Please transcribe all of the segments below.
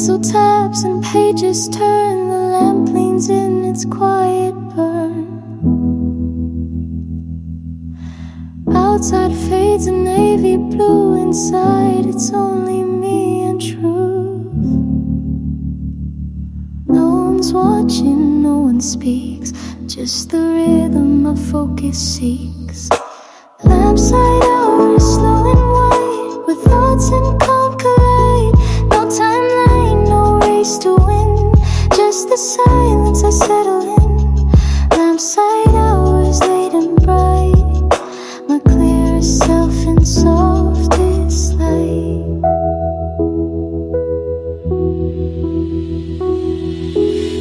pencil taps and pages turn. The lamp leans in its quiet burn. Outside fades a navy blue. Inside it's only me and truth. No one's watching, no one speaks, just the rhythm my focus seeks. Lampside hours, slow and white, with thoughts in calm collide. No timeline, no race to win, just the silence I settle in. Lampside hours, late and bright, my clearest self and softest light.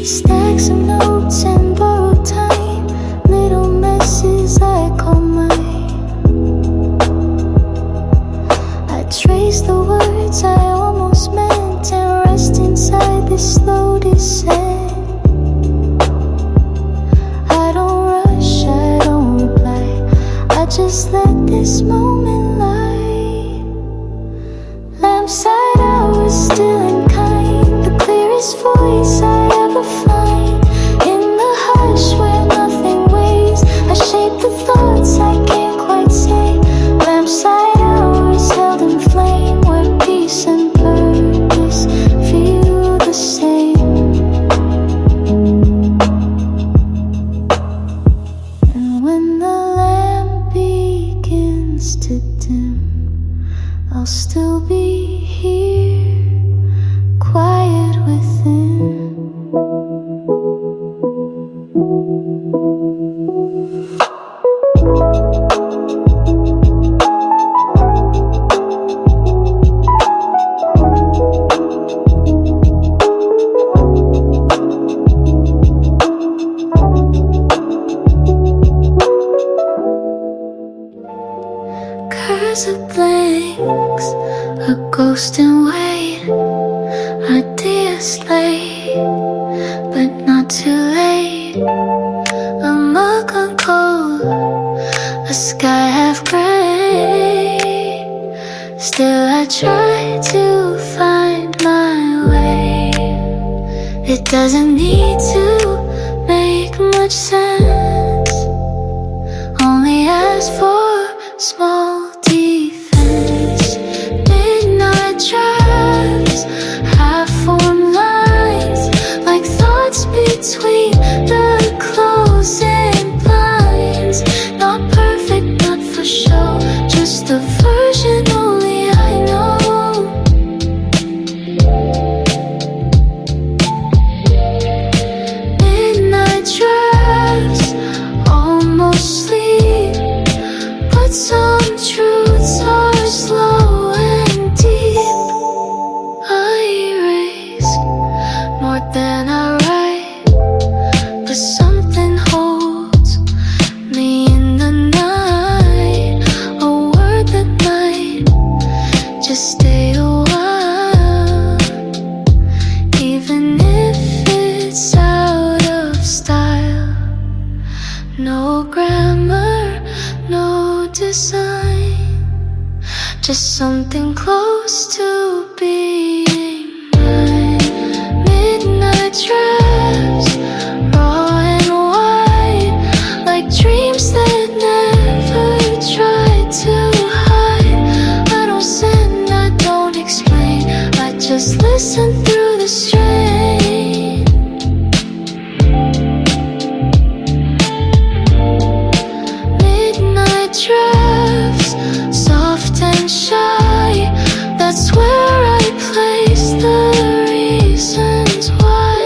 Stacks of notes and borrowed time, little messes I call mine. I trace the words I almost meant and rest inside this slow descent. I don't rush, I don't reply, I just let this moment lie. Lampside hours, still and kind, the clearest voice I ever find. In the hush where nothing weighs, I shape the thoughts I can't quite say. Lampside hours held in flame, where peace and purpose feel the same. And when the lamp begins to dim, I'll still be here, quiet within. Cursor blanks, a ghost in wait. Ideas late, but not too late. A mug on cold, a sky half gray. Still I try to find my way. It doesn't need to make much sense, only ask for small defense. Midnight drives, half-formed lines, like thoughts between the closing blinds. Not perfect, not for show, just the version only I know. Midnight drives, almost sleep, but some truths are slow and deep. I erase more than I write, but something holds me in the night. A word that might just stay a while, even if it's out of style. No grammar, no design, just something close to being mine. Midnight traps, raw and white, like dreams that never tried to hide. I don't send, I don't explain, I just listen through the strain. Midnight drafts, soft and shy, that's where I place the reasons why.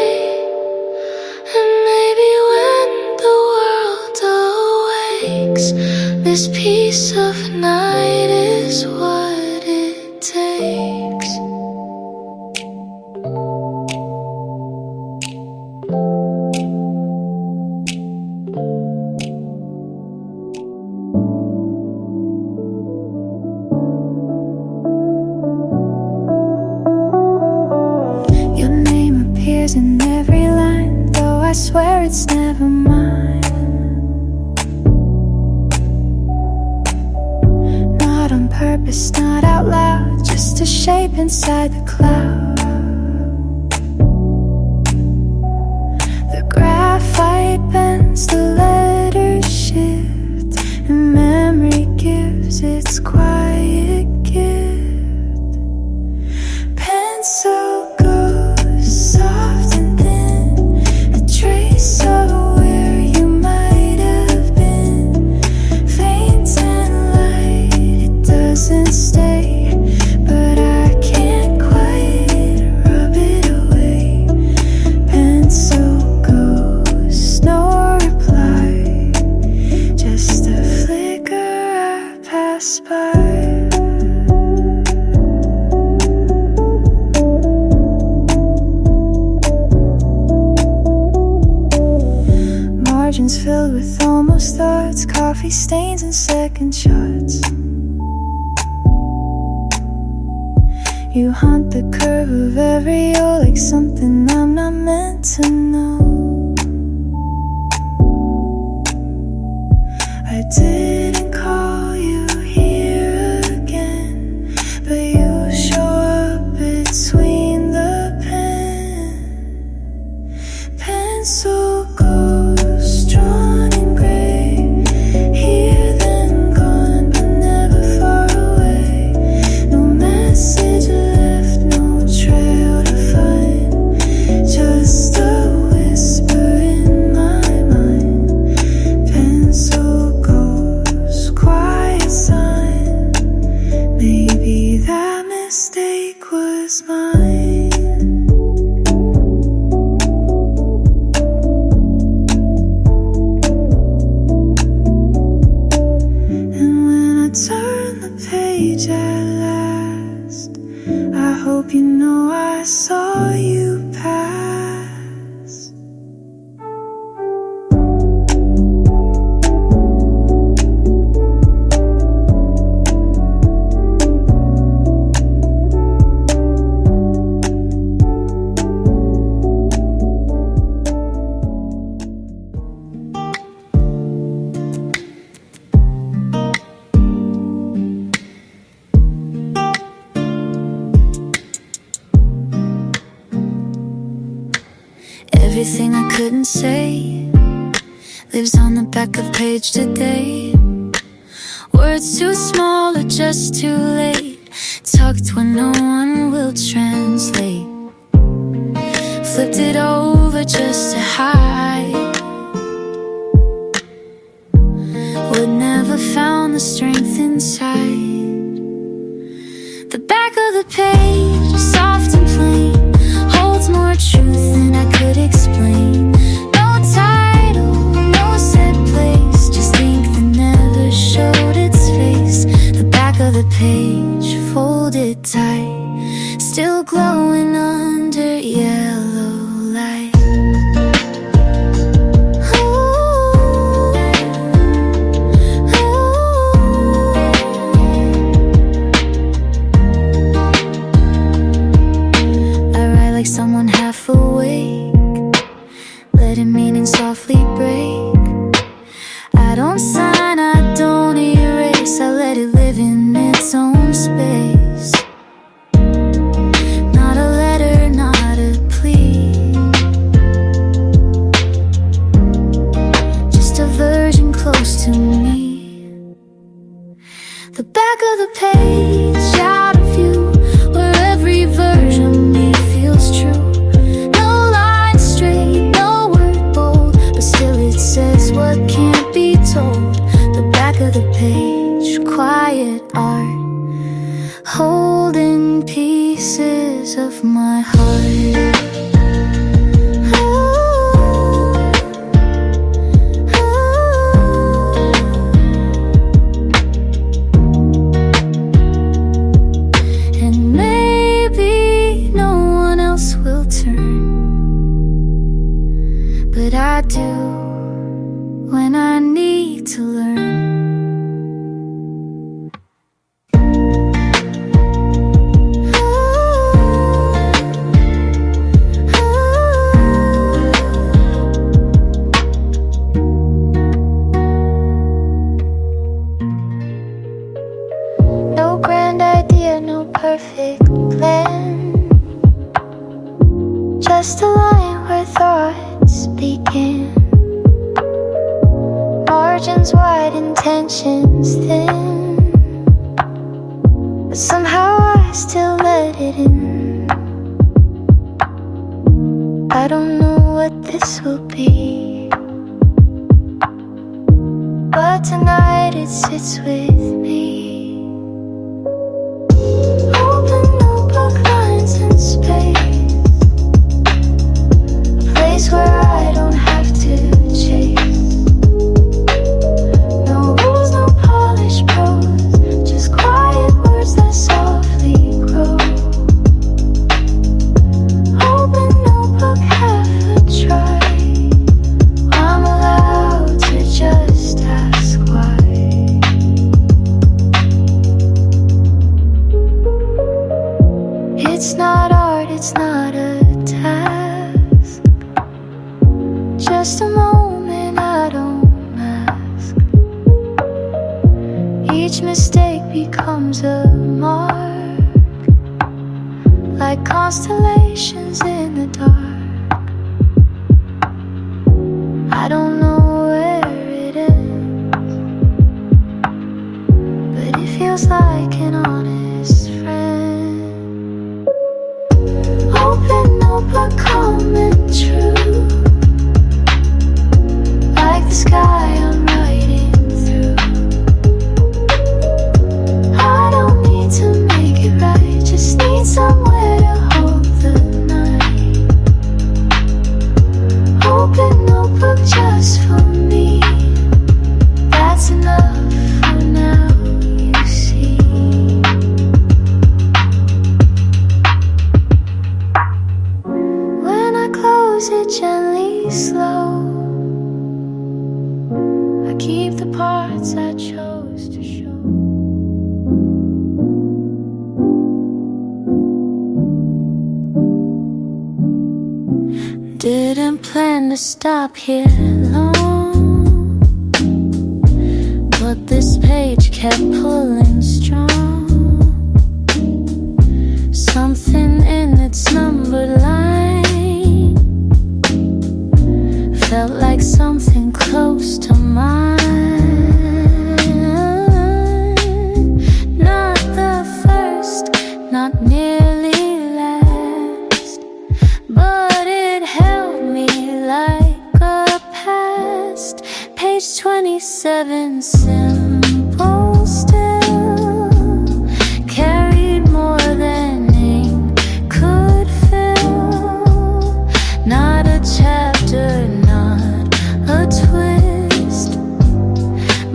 And maybe when the world awakes, this piece of night is what it takes. Your name appears in every line, though I swear it's never mine. Not on purpose, not out loud, just a shape inside the cloud. my fight bends, the letters shift, and memory gives its quiet gift. Pencil goes soft and thin, a trace of where you might have been. Faint and light, it doesn't stay, but I can't quite rub it away. Pencil goes, no reply, just a flicker I pass by. Margins filled with almost thoughts, coffee stains and second shots. You haunt the curve of every O like something I'm not meant to know. I didn't call you here again, but you show up between the pen. Pencil goes drawn in gray, here then gone but never far away. No message left, no trail to find, just a whisper in my mind. Pencil goes, quiet sign, maybe that mistake was mine. And when I turn the page at last, I hope you know I saw you pass. Everything I couldn't say lives on the back of page today. Words too small or just too late, tucked where no one will translate. Flipped it over just to hide. Would never found the strength inside. The back of the page, soft and plain, holds more truth than I could explain. No title, no set place, just ink that never showed its face. The back of the page, folded tight, still glowing under yellow light. Someone half awake, letting meaning softly break. I don't sign, I don't erase, I let it live in its own space. Not a letter, not a plea, just a version close to me. The back of the page, out of view, where every version of me feels true. No line straight, no word bold, but still it says what can't be told. The back of the page, quiet art, holding pieces of my heart. And maybe no one else will turn, but I do when I need to learn. No grand idea, no perfect plan, just a line where thoughts begin. this will be. But tonight it sits with me. Open notebook lines and space, a place where I don't have to chase. No rules, no polished prose, just quiet words that softly grow. Open notebook, half a try. I'm allowed to just ask why. It's not art, it's not a task, just a moment I don't mask. Each mistake becomes a mark, like constellations in the dark. I don't know where it ends, but it feels like an honest friend. Open notebook, calm and true, like the sky I'm riding through. I don't need to make it right, just need somewhere to hold the night. Open notebook just for me, that's enough for now, you see. When I close it gently slow, I keep the parts I chose to show. Didn't plan to stop here long, but this page kept pulling strong. Something in its numbered line felt like something close to mine. Not the first, not nearly last, but it held me like a past. Page 27, simple still, carried more than ink could fill. Not a chapter, not a twist,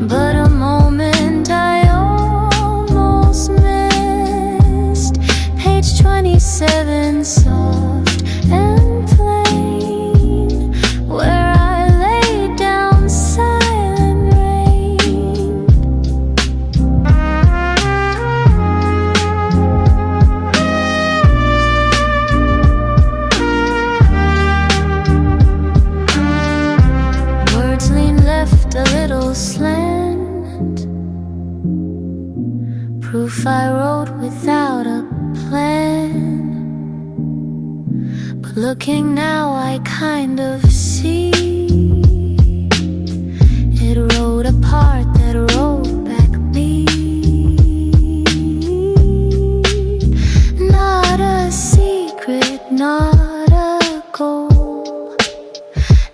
but a moment I almost missed. Page 27, soft and plain, where I laid down silent rain. Words lean left a little slant, proof I wrote without a plan. But looking now I kind of see it wrote a part that wrote back me. Not a secret, not a goal,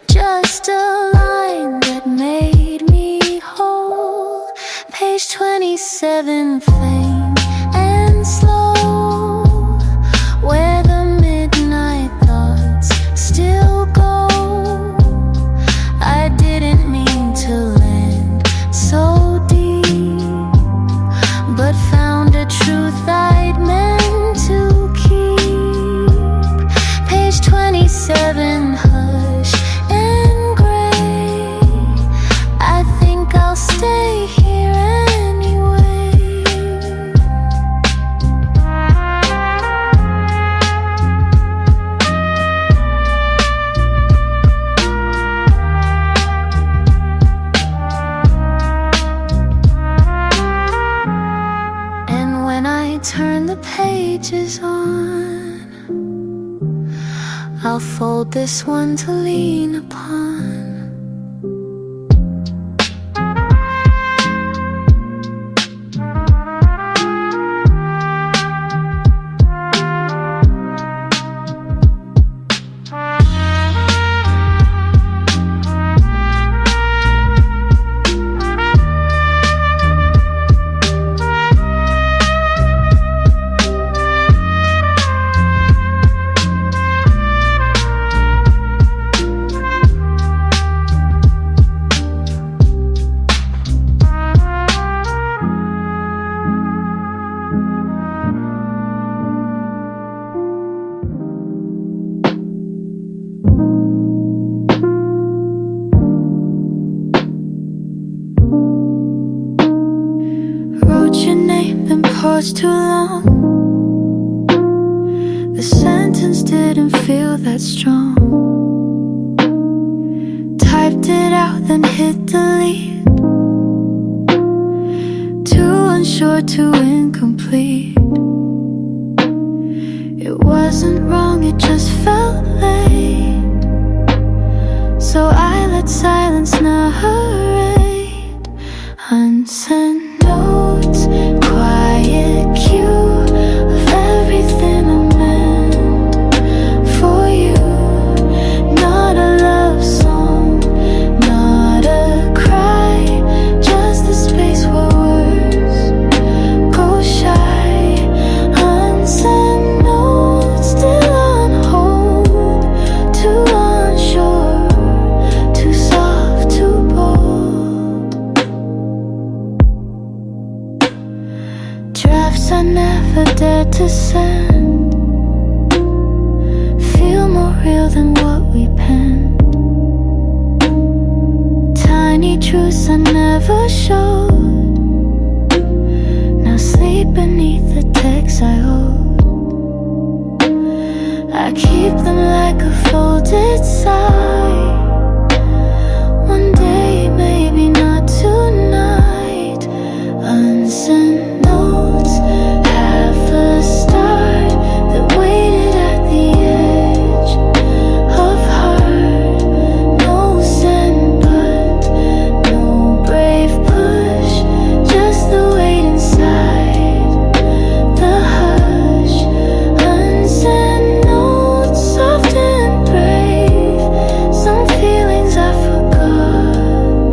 just a line that made me whole. Page 27, faint and slow, where the midnight thoughts still go. I didn't mean to land so deep, but found a truth I'd meant to keep. Page 27, hush and gray, I think I'll stay here anyway. And when I turn the pages on, I'll fold this one to lean upon. was too long. The sentence didn't feel that strong. Typed it out, then hit delete. Too unsure, too incomplete. It wasn't wrong, it just felt late. So I let silence narrate. Unsent notes, quiet cue of everything I meant for you. Not a love song, not a cry, just the space where words go shy. Unsent notes, still on hold, too unsure, too soft, too bold. Drafts I never dared to send feel more real than what we penned. Tiny truths I never showed now sleep beneath the text I hold. I keep them like a folded sigh. One day, maybe not tonight. Unsent notes, half a star that waited at the edge of heart. No send but no brave push, just the weight inside the hush. Unsent notes, soft and brave, some feelings I forgot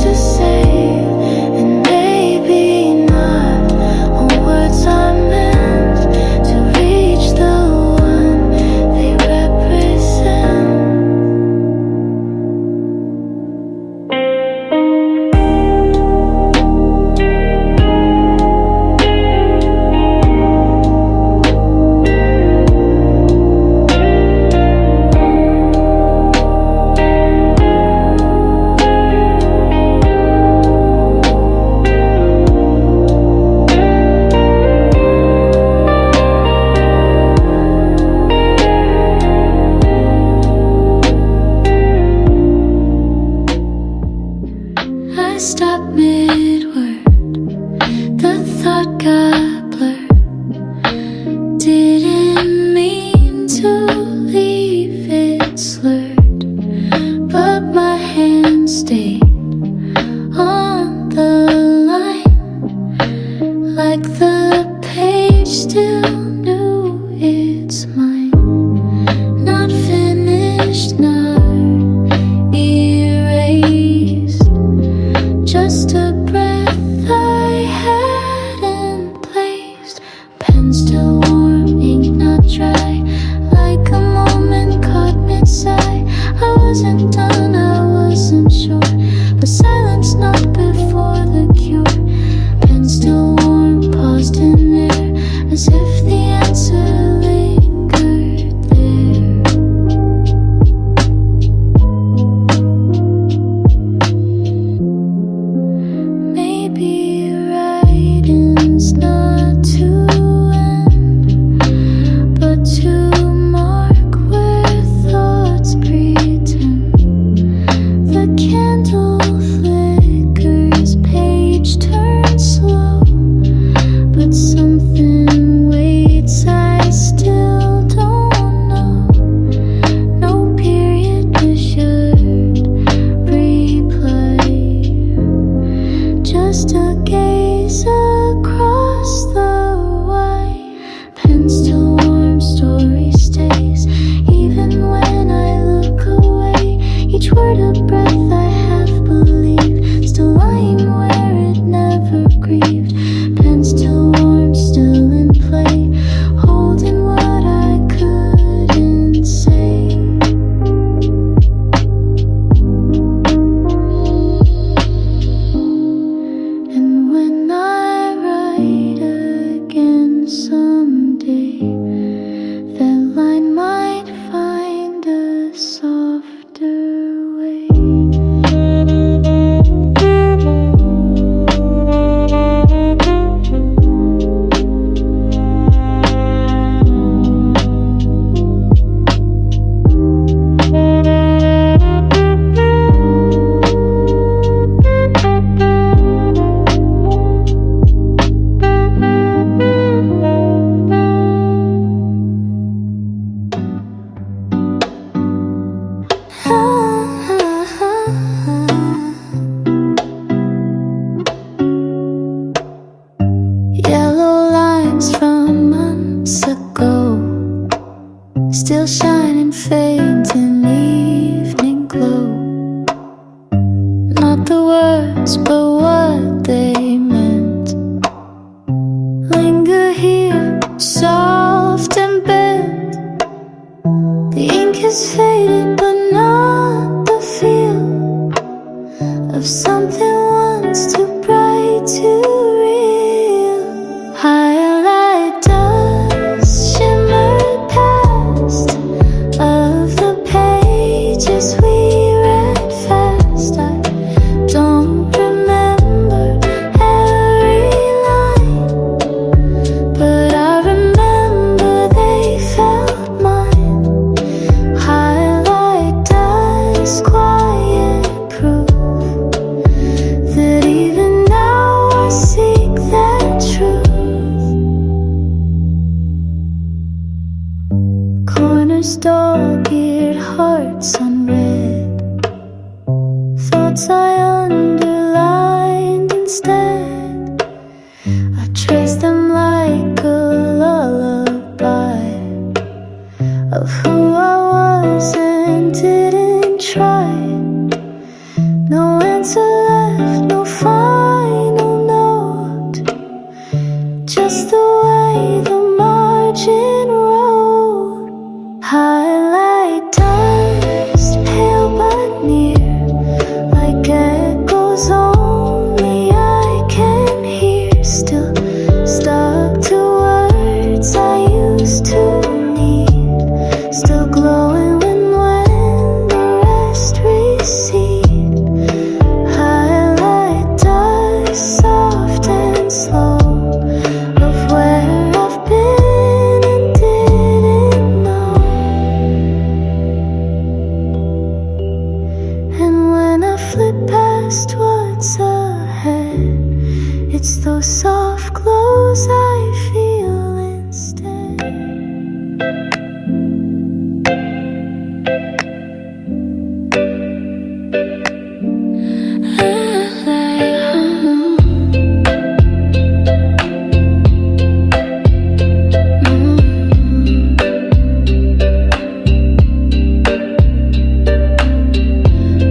to save, and maybe not all words are meant to reach the one they represent. I stopped mid-word, the thought got blurred. Didn't mean to leave it slurred, but my hand stayed on the line, like the page still knew it's mine. Not finished, not erased, just a breath I hadn't placed. Pen still warm, ink not dry, like a moment caught mid-sigh. I wasn't done, I wasn't sure, but silence not before the cure. Pen still warm, paused in air, as if the answer lingered there. Maybe writing's not to end, but to mark where thoughts pretend of something once too bright to real. Highlight dust shimmered past of the pages we read fast. I don't remember every line, but I remember they felt mine. Highlight dust, quiet proof that even now I seek that truth. Corners dog-eared, hearts unread, thoughts I underlined instead. I traced them like a lullaby of who I was and didn't try. No answer left, no final note, just the way the margin wrote. Highlight dust, pale but near, like echoes only I can hear. Still stuck to words I used to need, still glowing when the rest recede. Highlight dust, soft and slow, of where I've been and didn't know. And when I flip past what's ahead, it's those soft glows I feel instead.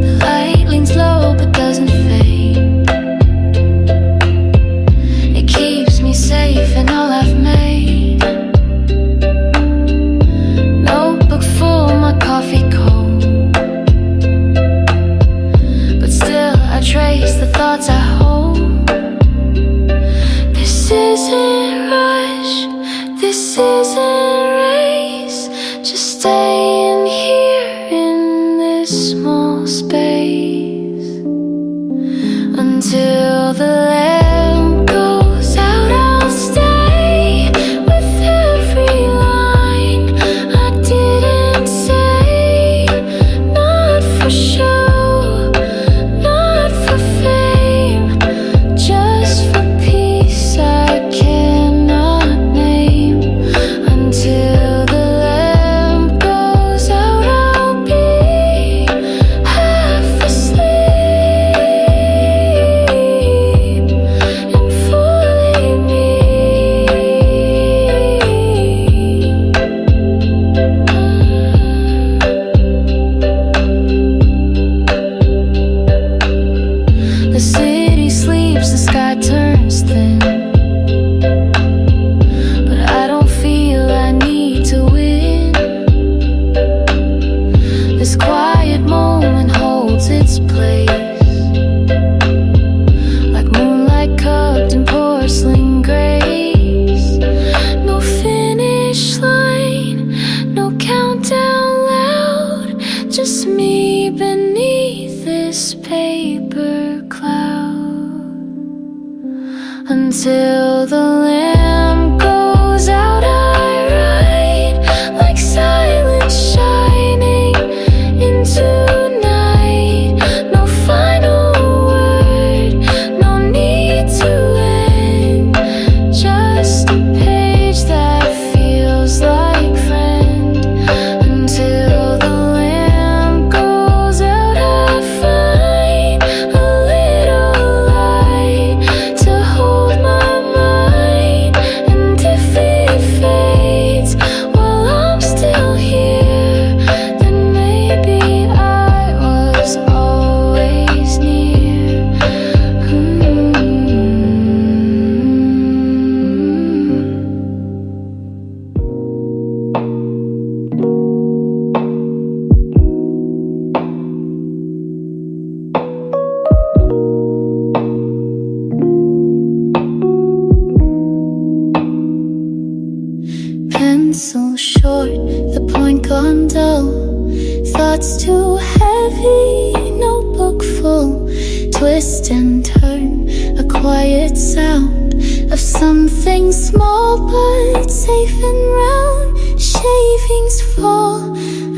The light leans low but doesn't fade. It keeps me safe in all I've made. Notebook full, my coffee cold, but still I trace the thoughts I hold. This isn't rush, this isn't race, just staying here in this small space until the lamp goes out. I'll stay with every line I didn't say, not for show, not for fame, just for peace I cannot name. Until the lamp goes out, I'll be half asleep. gets too heavy, notebook full, twist and turn, a quiet sound of something small but safe and round. Shavings fall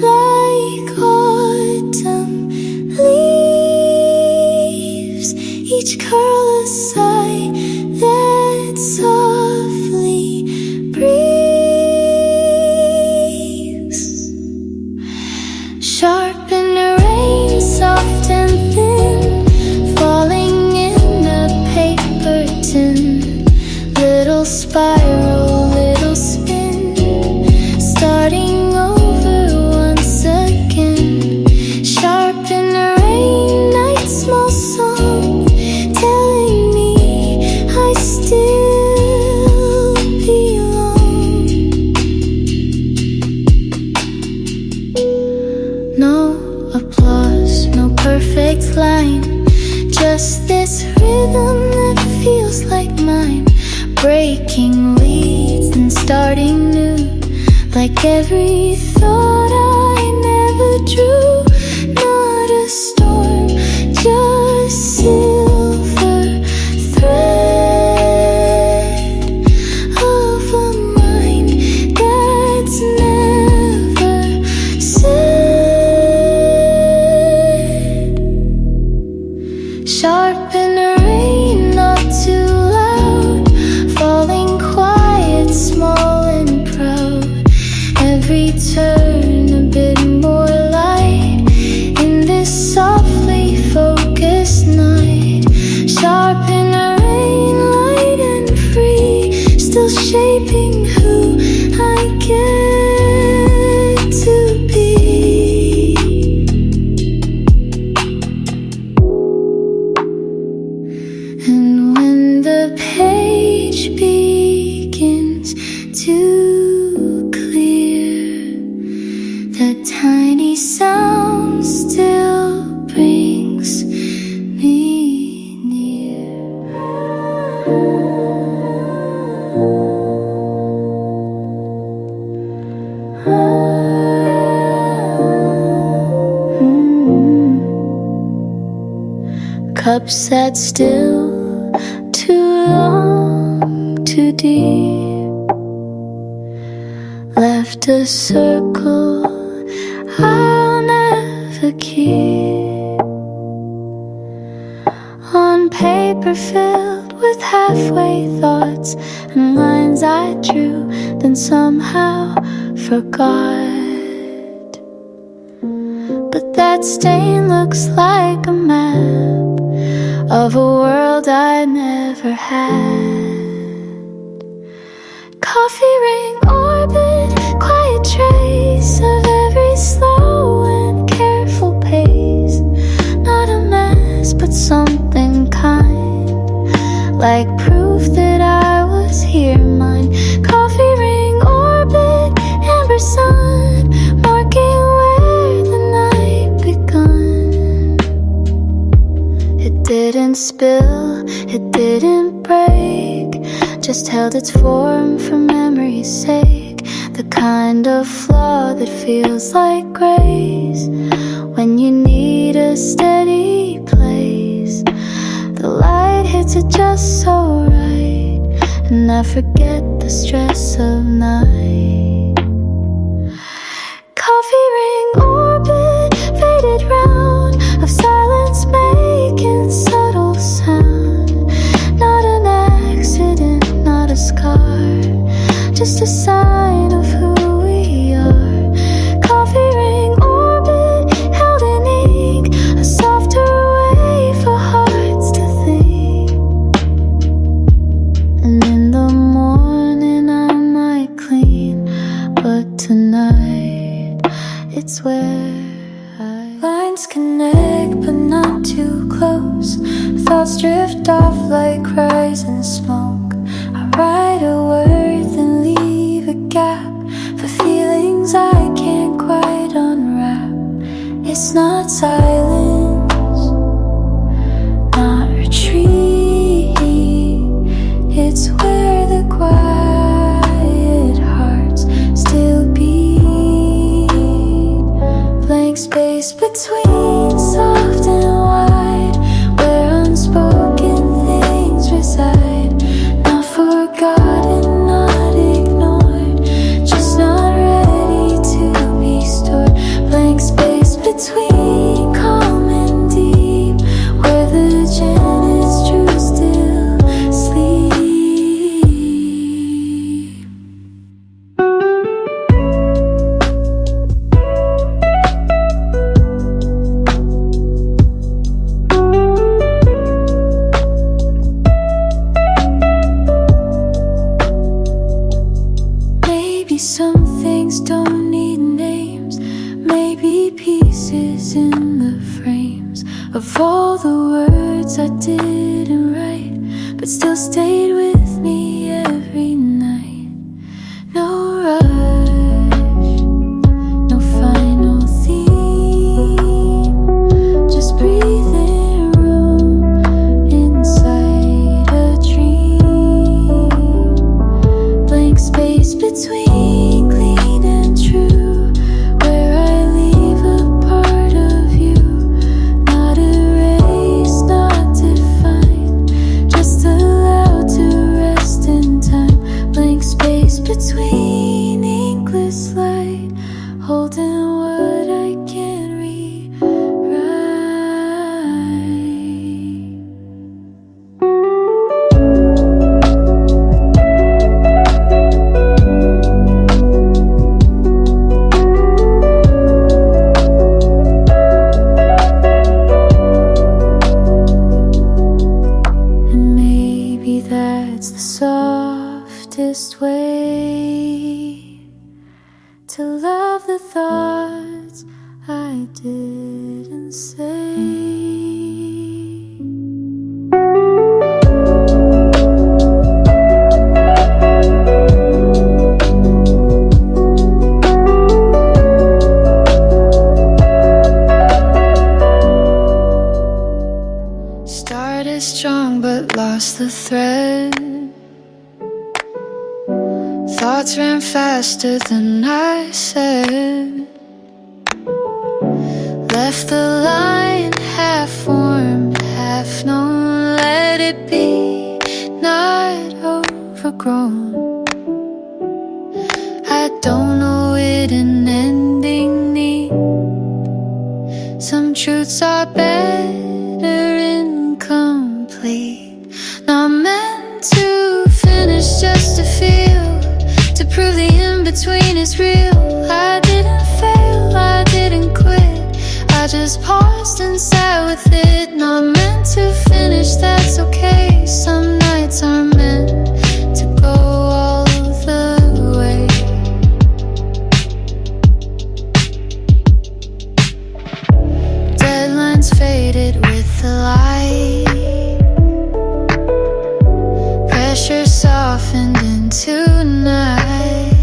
like autumn leaves, each curl a sigh that softly breathes. Sharpener rain, soft and thin, falling in a paper tin. Little spiral, little spin, starting over once again. Sharpener rain, night small song, telling me I still belong. No applause, no perfect line, just this rhythm that feels like mine. Breaking leads and starting new, like every thought I never drew. Not a storm, just silver thread of a mind that's never said. Sharpener rain, not too loud, falling quiet, small and proud. Every turn a bit more light in this softly focused night. Sharpener rain, light and free, still shaping who I get to be. And when the page begins to clear, the tiny sound still brings me near. Cup sat still, too long, too deep, left a circle I'll never keep. On paper filled with halfway thoughts and lines I drew, then somehow forgot. But that stain looks like a map of a world I never had. Coffee ring orbit, quiet trace of every slow and careful pace. Not a mess, but something kind, like proof that I was here. Mine. Coffee ring orbit, amber sun, marking where the night begun. It didn't spill, it didn't break, just held its form for memory's sake. The kind of flaw that feels like grace when you need a steady place. The light hits it just so right, and I forget the stress of night. Coffee ring orbit, faded round of silence making subtle sound. Not an accident, not a scar, just a sign of who we are. Coffee ring orbit, held in ink, a softer way for hearts to think. And in the morning I might clean, but tonight it's where lines connect but not too close. Thoughts drift off like cries and smoke. I write a word then leave a gap for feelings I can't quite unwrap. It's not silence, not retreat, it's where the quiet hearts still beat. Blank space soft and wide, where unspoken things reside. Not forgotten, not ignored, just not ready to be stored. Blank space between calm and deep, where the gem is true still sleep. Maybe some things don't need names, maybe pieces in the frames of all the words I didn't write, but still stayed with me every night. No rush, no final theme, just breathing room inside a dream. Blank space between clean and true, where I leave a part of you, not erased, not defined, just allowed to rest in time. Blank space between inkless light, holding what I can't rewrite. And maybe that's the softest way to love the thoughts I didn't say. Started strong but lost the thread. Thoughts ran faster than I said. Left the line half formed, half known. Let it be, not overgrown. I don't know it an ending need. Some truths are better incomplete. Not meant to finish, just to feel, to prove the in-between is real. I didn't fail, I didn't quit, I just paused and sat with it. Not meant to finish, that's okay. Some nights are meant to go all the way. Deadlines faded with the light, pressure softened into night.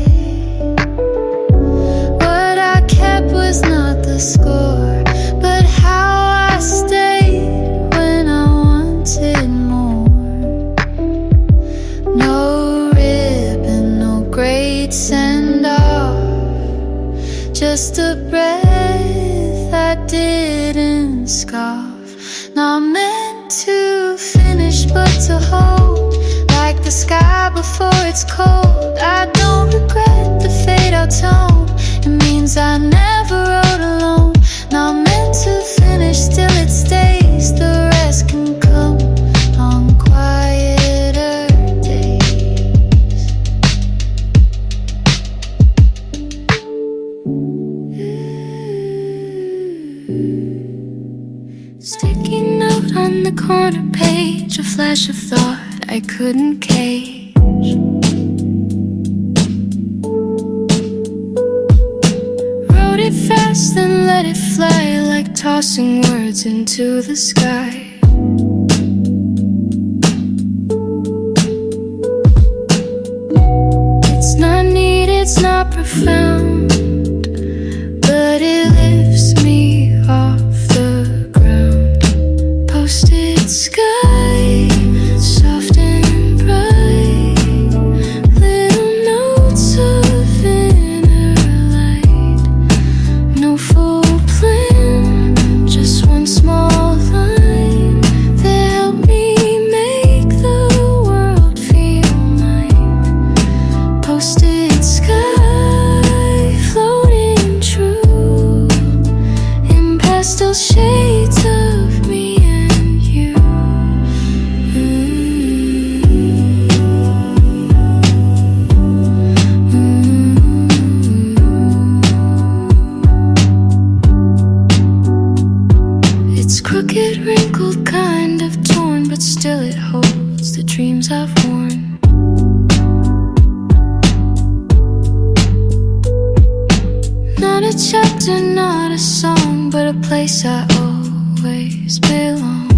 What I kept was not the score, but how I stayed when I wanted more. No ribbon, no great send-off, just a breath I didn't scoff. Not meant to finish, but to hold, like the sky before it's cold. I don't regret the fade out tone, it means I never wrote alone. Not meant to finish, still it stays. The rest can come on quieter days. Sticky note on the corner page, a flash of thought I couldn't cage. Wrote it fast and let it fly, like tossing words into the sky. It's not neat, it's not profound, but it lifts me off the ground. Posted sky, soft and bright, little notes of inner light. No full plan, just one fades of me and you. It's crooked, wrinkled, kind of torn, but still it holds the dreams I've worn. Not a chapter, not a song, but a place I always belong.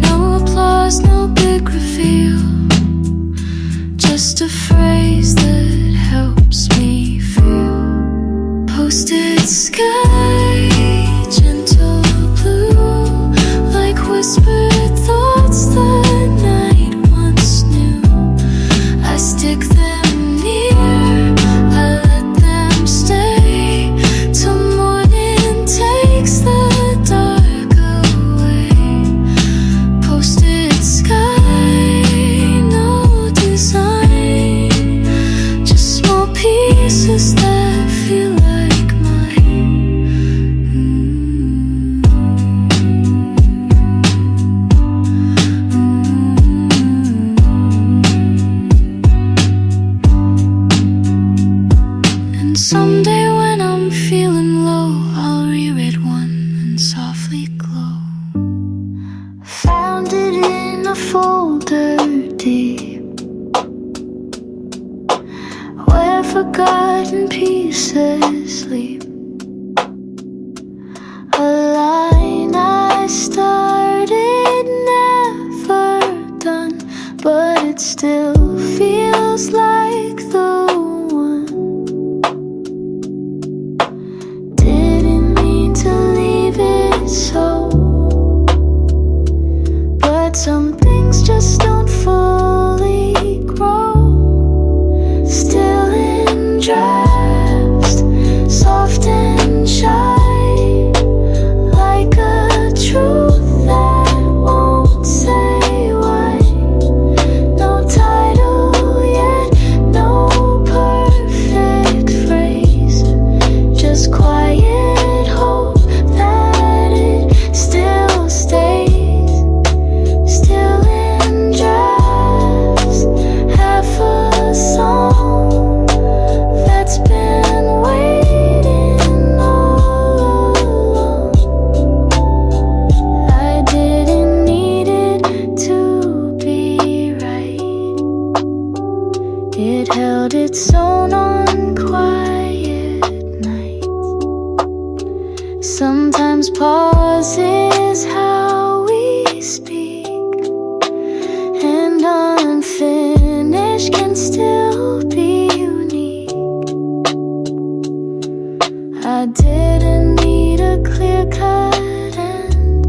No applause, no big reveal, just a phrase that helps me feel. Posted sky, gentle blue, like whispered thoughts the night once knew. I stick them near, I let them stay, till morning takes the dark away. Posted sky, no design, just small pieces that feel like mine. And someday when I'm feeling low, I'll reread one and softly glow. Found it in a folder deep, where forgotten pieces sleep. A line I started, never done, but it still feels like the one. Didn't mean to leave it so, but some things just don't fully grow. Still in drafts, soft and shy, like a truth that won't say why. No title yet, no perfect phrase, just quiet hope that it still stays. Still in drafts, half a song that's been waiting all along. I didn't need it to be right. It held its own on quiet nights. Sometimes pause is how we speak, and unfinished can still be unique. I didn't need a clear-cut end,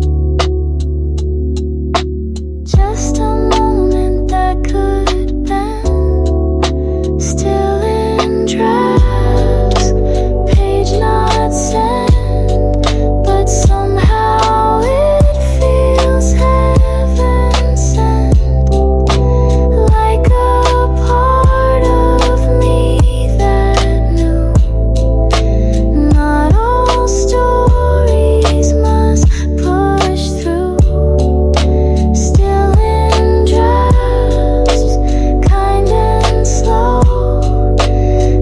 just a moment that could bend. Still in drafts, page not sent, but somehow it feels heaven sent. Like a part of me that knew not all stories must push through. Still in drafts, kind and slow,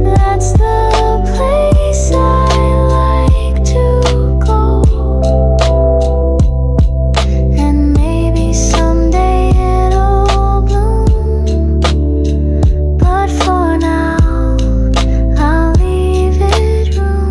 that's the place I like to go. And maybe someday it'll bloom, but for now I'll leave it room.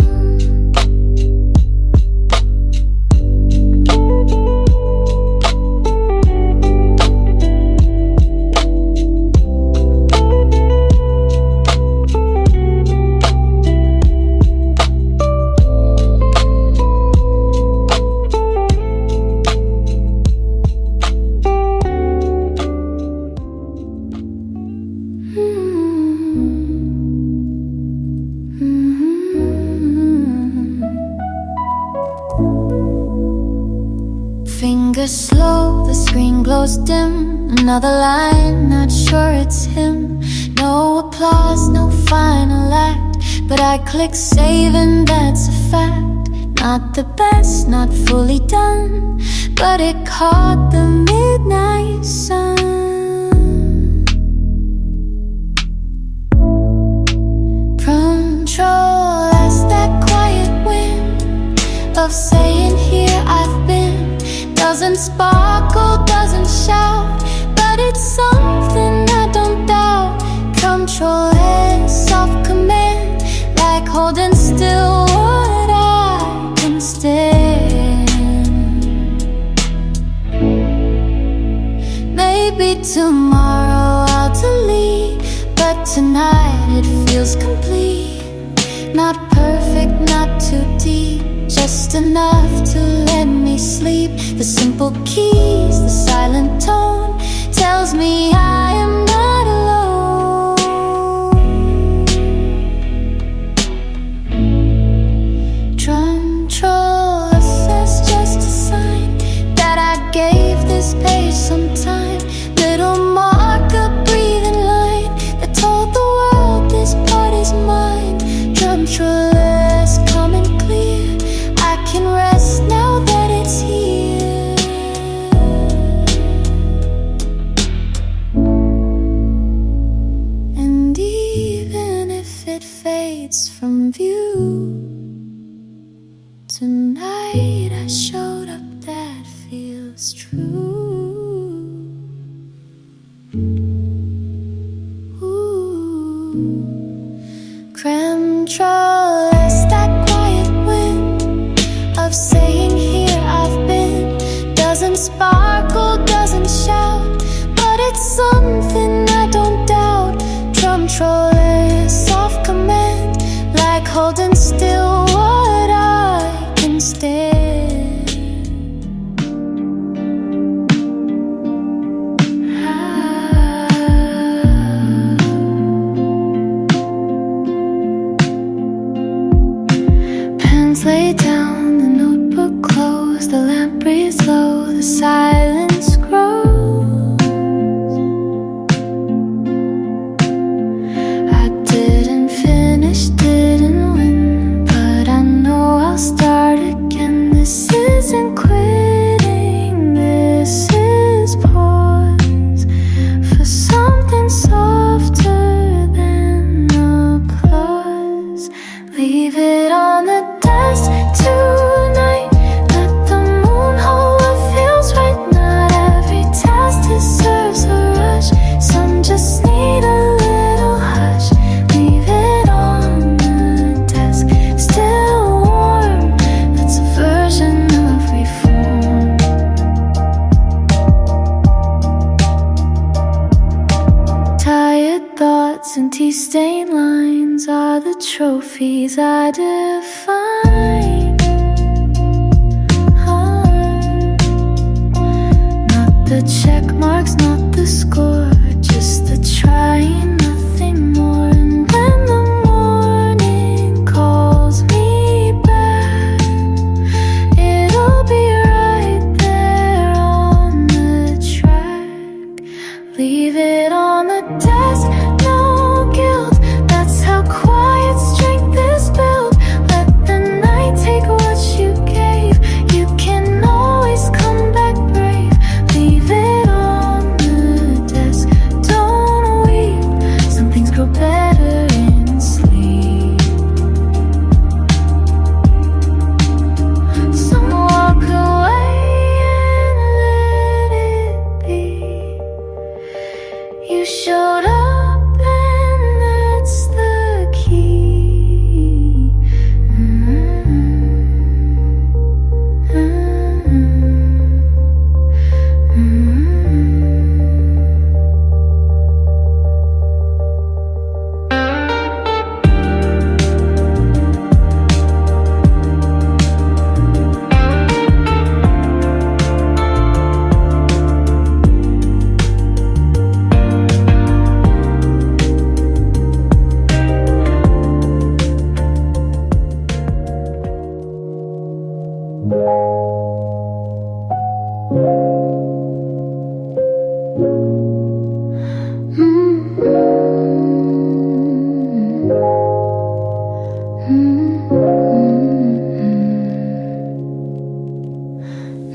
Fingers slow, the screen glows dim. Another line, not sure it's him. No applause, no final act, but I click save and that's a fact. Not the best, not fully done, but it caught the midnight sun. Ctrl+S, that quiet wind of saying here I've been. Doesn't sparkle, doesn't shout, but it's something I don't doubt. Ctrl+S, soft command, like holding still what I can stand. Maybe tomorrow I'll delete, but tonight it feels complete. Not perfect, not too deep, just enough to let me sleep. The simple keys, the silent tone tells me I am not alone. Ctrl+S, just a sign that I gave this page some time. Little marker, breathing line that told the world this part is mine. Ctrl+S, calm and clear, I can rest now that it's here. And even if it fades from view, tonight I showed up, that feels true. Ctrl+S, that quiet wind of saying here I've been. Doesn't sparkle, doesn't shout, but it's something I don't doubt. Ctrl+S, soft command, like holding still what I can stand. Lay down, the notebook closed, the lamp breathes low, the silence grows. I didn't finish, didn't win, but I know I'll start again. This isn't quitting, this is pause for something softer than applause. Leave it on the tonight, let the moon hold what feels right. Not every task deserves a rush. Some just need a little hush. Leave it on the desk, still warm. That's a version of reform. Tired thoughts and tea-stained lines are the trophies I define. The check marks, not the score, just the trying, nothing more. And when the morning calls me back, it'll be right there on the track. Leave it on the desk, no guilt. That's how quiet strength is built. Let the night take what you gave. You can always come back brave. Leave it on the desk, don't weep.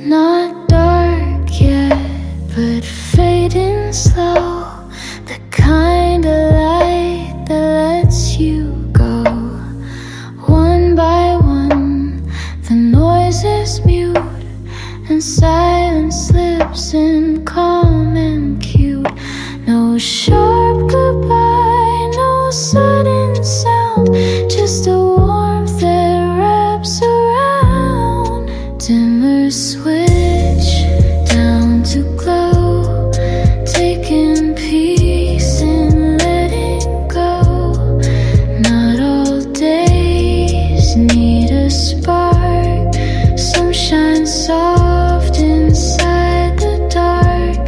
Not dark yet, but fading slow. The kind of light that lets you go. One by one, the noises mute, and silence slips in calm and cute. No sharp goodbye, no sudden sound, just a warmth that wraps around. Dimmer switch down to glow, taking peace and letting go. Not all days need a spark, some shine soft inside the dark.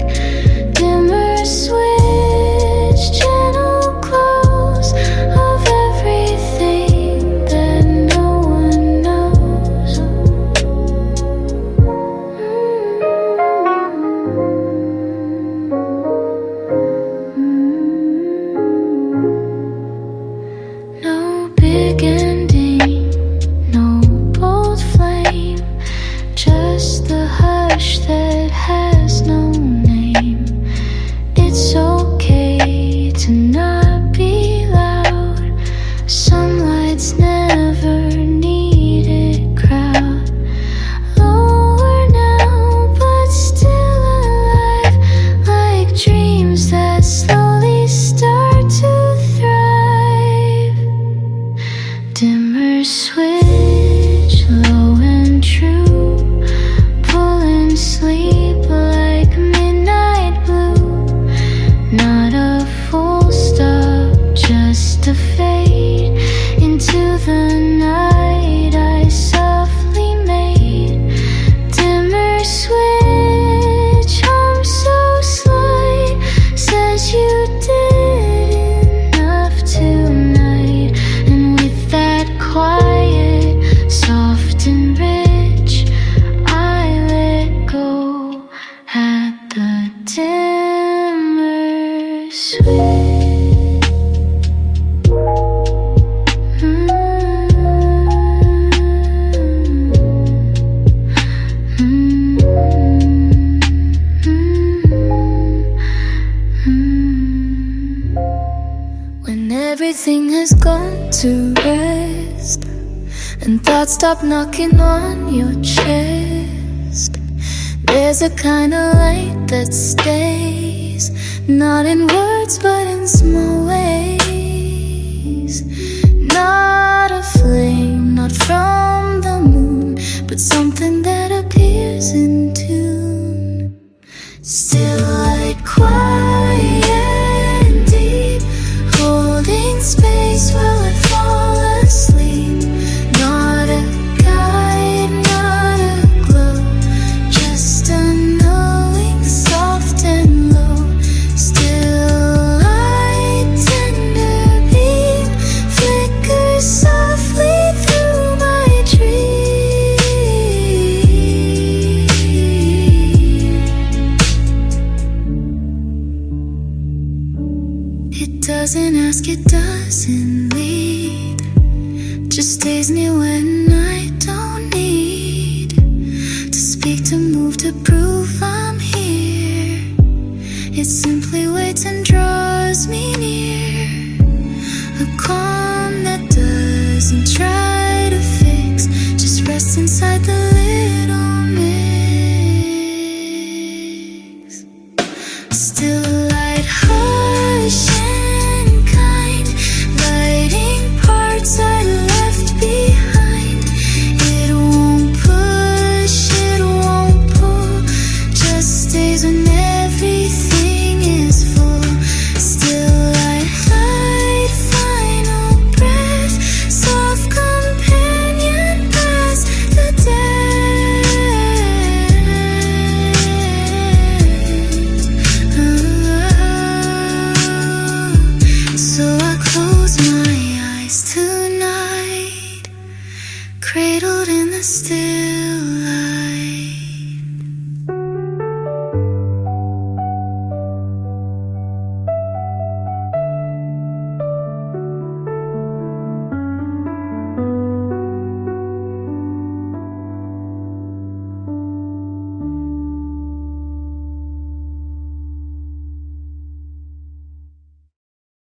Dimmer switch, gentle close of everything that no one knows. No big ending, no bold flame, just the hush that has no name. It's okay to not be loud. Sunlight's never needed crowd. Lower now, but still alive, like dreams that slowly start to thrive. Dimmer switch, low and true, pulling sleep like midnight blue. Not a full stop, just a fade into the night I softly made. Dimmer switch, hum so slight, says you did enough tonight. And with that quiet, soft and rich, I let go at the dimmer switch. When everything has gone to rest and thoughts stop knocking on your chest, there's a kind of light that stays, not in words but in small ways. Not a flame, not from the moon, but something that appears in tune. Still like quiet and deep, holding space while I fall asleep. Not a guide, not a glow, just a knowing, soft and low. Still light, tender beam, flickers softly through my dream. It doesn't ask, it doesn't lead, just stays near when I don't need to speak, to move, to prove I'm here. It's simple.